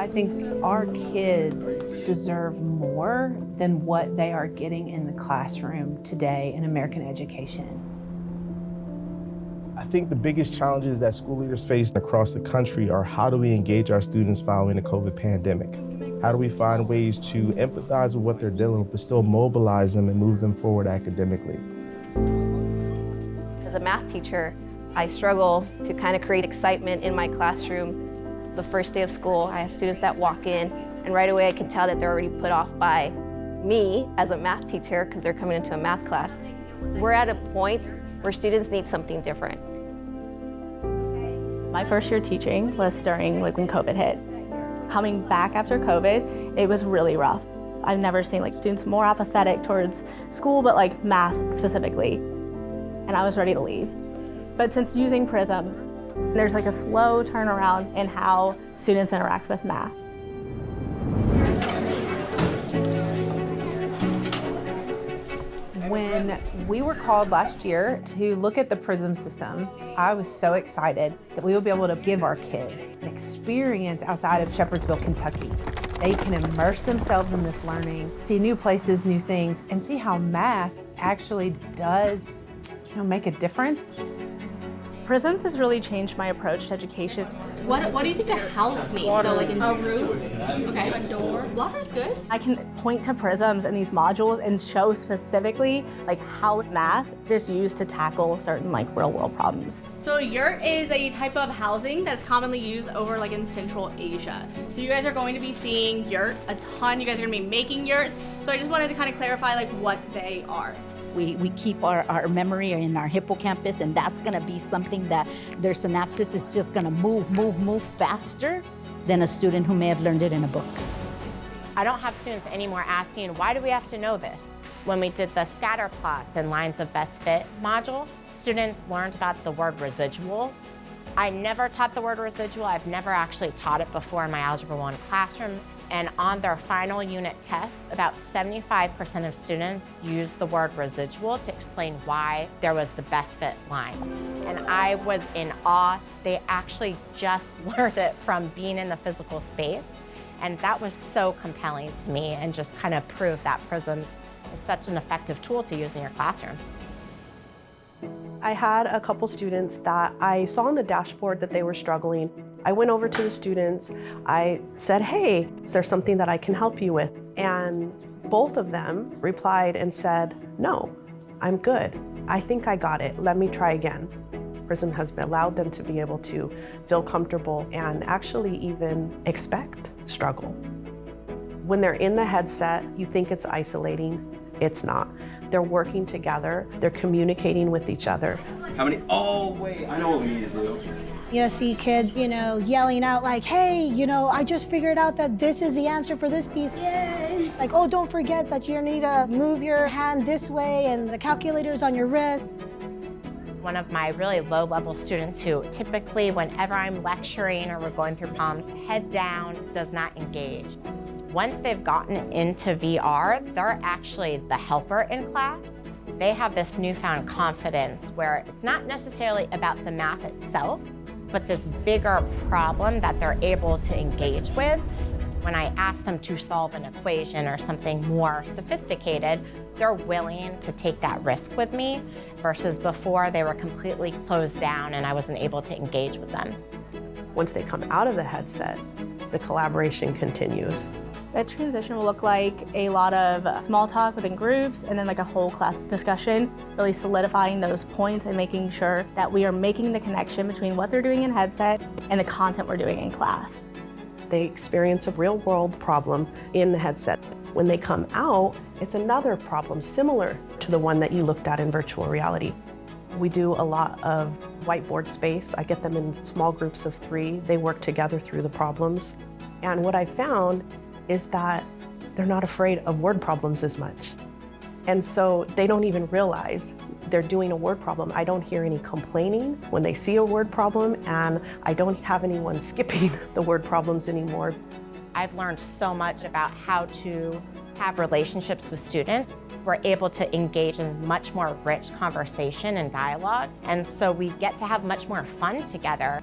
I think our kids deserve more than what they are getting in the classroom today in American education. I think the biggest challenges that school leaders face across the country are how do we engage our students following the COVID pandemic? How do we find ways to empathize with what they're dealing with, but still mobilize them and move them forward academically? As a math teacher, I struggle to kind of create excitement in my classroom. The first day of school, I have students that walk in, and right away I can tell that they're already put off by me as a math teacher because they're coming into a math class. We're at a point where students need something different. My first year teaching was during when COVID hit. Coming back after COVID, it was really rough. I've never seen students more apathetic towards school, but math specifically. And I was ready to leave. But since using Prisms, there's a slow turnaround in how students interact with math. When we were called last year to look at the Prism system, I was so excited that we would be able to give our kids an experience outside of Shepherdsville, Kentucky. They can immerse themselves in this learning, see new places, new things, and see how math actually does, make a difference. Prisms has really changed my approach to education. What do you think a house needs? So a roof? Okay, a door. Water's good. I can point to Prisms in these modules and show specifically how math is used to tackle certain real world problems. So yurt is a type of housing that's commonly used over in Central Asia. So you guys are going to be seeing yurt a ton. You guys are going to be making yurts. So I just wanted to kind of clarify what they are. We keep our memory in our hippocampus, and that's gonna be something that their synapses is just gonna move faster than a student who may have learned it in a book. I don't have students anymore asking, why do we have to know this? When we did the scatter plots and lines of best fit module, students learned about the word residual. I never taught the word residual. I've never actually taught it before in my Algebra 1 classroom. And on their final unit test, about 75% of students used the word residual to explain why there was the best fit line. And I was in awe. They actually just learned it from being in the physical space. And that was so compelling to me and just kind of proved that Prisms is such an effective tool to use in your classroom. I had a couple students that I saw on the dashboard that they were struggling. I went over to the students, I said, hey, is there something that I can help you with? And both of them replied and said, no, I'm good. I think I got it, let me try again. Prism has allowed them to be able to feel comfortable and actually even expect struggle. When they're in the headset, you think it's isolating, it's not. They're working together, they're communicating with each other. How many? Oh, wait, I know what we need to do. You see kids, yelling out hey, I just figured out that this is the answer for this piece. Yay! Oh, don't forget that you need to move your hand this way and the calculator's on your wrist. One of my really low-level students who typically, whenever I'm lecturing or we're going through problems, head down, does not engage. Once they've gotten into VR, they're actually the helper in class. They have this newfound confidence where it's not necessarily about the math itself, but this bigger problem that they're able to engage with. When I ask them to solve an equation or something more sophisticated, they're willing to take that risk with me, versus before they were completely closed down and I wasn't able to engage with them. Once they come out of the headset, the collaboration continues. That transition will look like a lot of small talk within groups and then a whole class discussion, really solidifying those points and making sure that we are making the connection between what they're doing in headset and the content we're doing in class. They experience a real world problem in the headset. When they come out, it's another problem similar to the one that you looked at in virtual reality. We do a lot of whiteboard space. I get them in small groups of 3. They work together through the problems. And what I found is that they're not afraid of word problems as much. And so they don't even realize they're doing a word problem. I don't hear any complaining when they see a word problem, and I don't have anyone skipping the word problems anymore. I've learned so much about how to have relationships with students. We're able to engage in much more rich conversation and dialogue, and so we get to have much more fun together.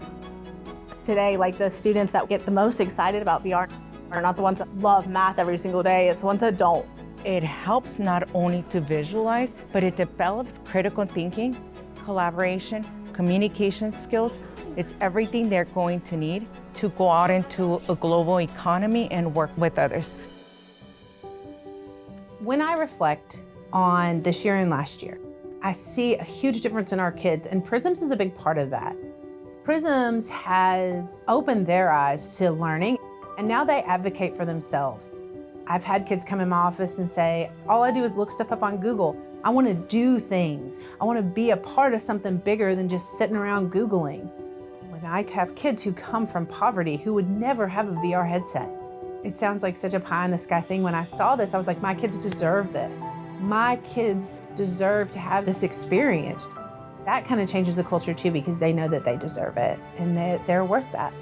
Today, like the students that get the most excited about VR are not the ones that love math every single day, it's the ones that don't. It helps not only to visualize, but it develops critical thinking, collaboration, communication skills. It's everything they're going to need to go out into a global economy and work with others. When I reflect on this year and last year, I see a huge difference in our kids, and Prisms is a big part of that. Prisms has opened their eyes to learning, and now they advocate for themselves. I've had kids come in my office and say, all I do is look stuff up on Google. I want to do things. I want to be a part of something bigger than just sitting around Googling. When I have kids who come from poverty who would never have a VR headset, it sounds like such a pie in the sky thing. When I saw this, I was like, my kids deserve this. My kids deserve to have this experience. That kind of changes the culture too, because they know that they deserve it and they're worth that.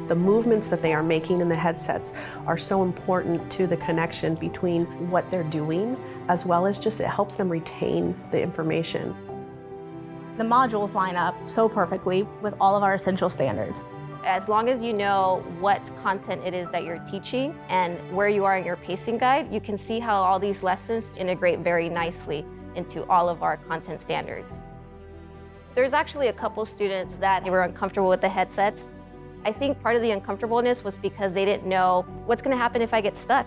The movements that they are making in the headsets are so important to the connection between what they're doing, as well as just it helps them retain the information. The modules line up so perfectly with all of our essential standards. As long as you know what content it is that you're teaching and where you are in your pacing guide, you can see how all these lessons integrate very nicely into all of our content standards. There's actually a couple students that were uncomfortable with the headsets. I think part of the uncomfortableness was because they didn't know what's going to happen if I get stuck.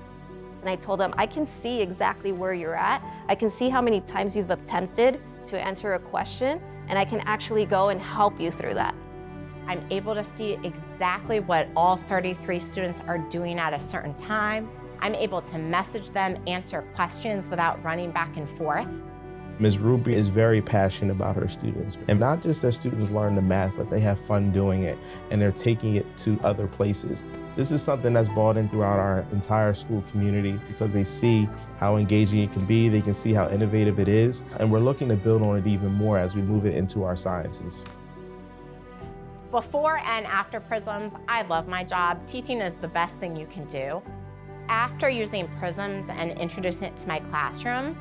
And I told them, I can see exactly where you're at. I can see how many times you've attempted to answer a question, and I can actually go and help you through that. I'm able to see exactly what all 33 students are doing at a certain time. I'm able to message them, answer questions without running back and forth. Ms. Ruby is very passionate about her students. And not just that students learn the math, but they have fun doing it and they're taking it to other places. This is something that's brought in throughout our entire school community because they see how engaging it can be, they can see how innovative it is, and we're looking to build on it even more as we move it into our sciences. Before and after Prisms, I love my job. Teaching is the best thing you can do. After using Prisms and introducing it to my classroom,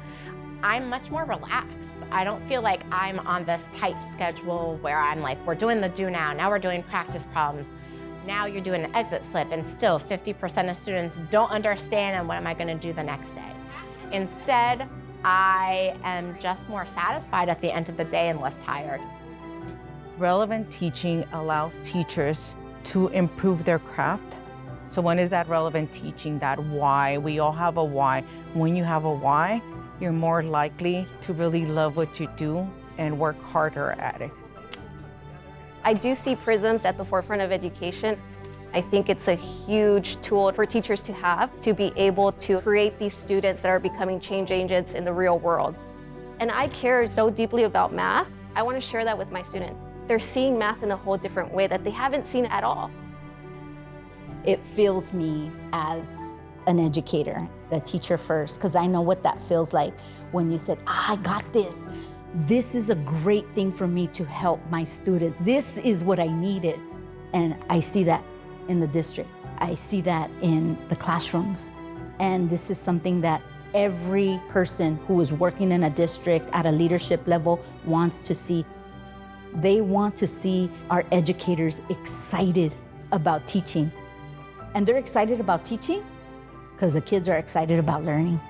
I'm much more relaxed. I don't feel like I'm on this tight schedule where I'm like, we're doing the do now we're doing practice problems. Now you're doing an exit slip and still 50% of students don't understand and what am I gonna do the next day? Instead, I am just more satisfied at the end of the day and less tired. Relevant teaching allows teachers to improve their craft. So when is that relevant teaching? That why, we all have a why. When you have a why, you're more likely to really love what you do and work harder at it. I do see Prisms at the forefront of education. I think it's a huge tool for teachers to have to be able to create these students that are becoming change agents in the real world. And I care so deeply about math. I want to share that with my students. They're seeing math in a whole different way that they haven't seen at all. It fills me as an educator, a teacher first, because I know what that feels like when you said, I got this. This is a great thing for me to help my students. This is what I needed. And I see that in the district. I see that in the classrooms. And this is something that every person who is working in a district at a leadership level wants to see. They want to see our educators excited about teaching. And they're excited about teaching because the kids are excited about learning.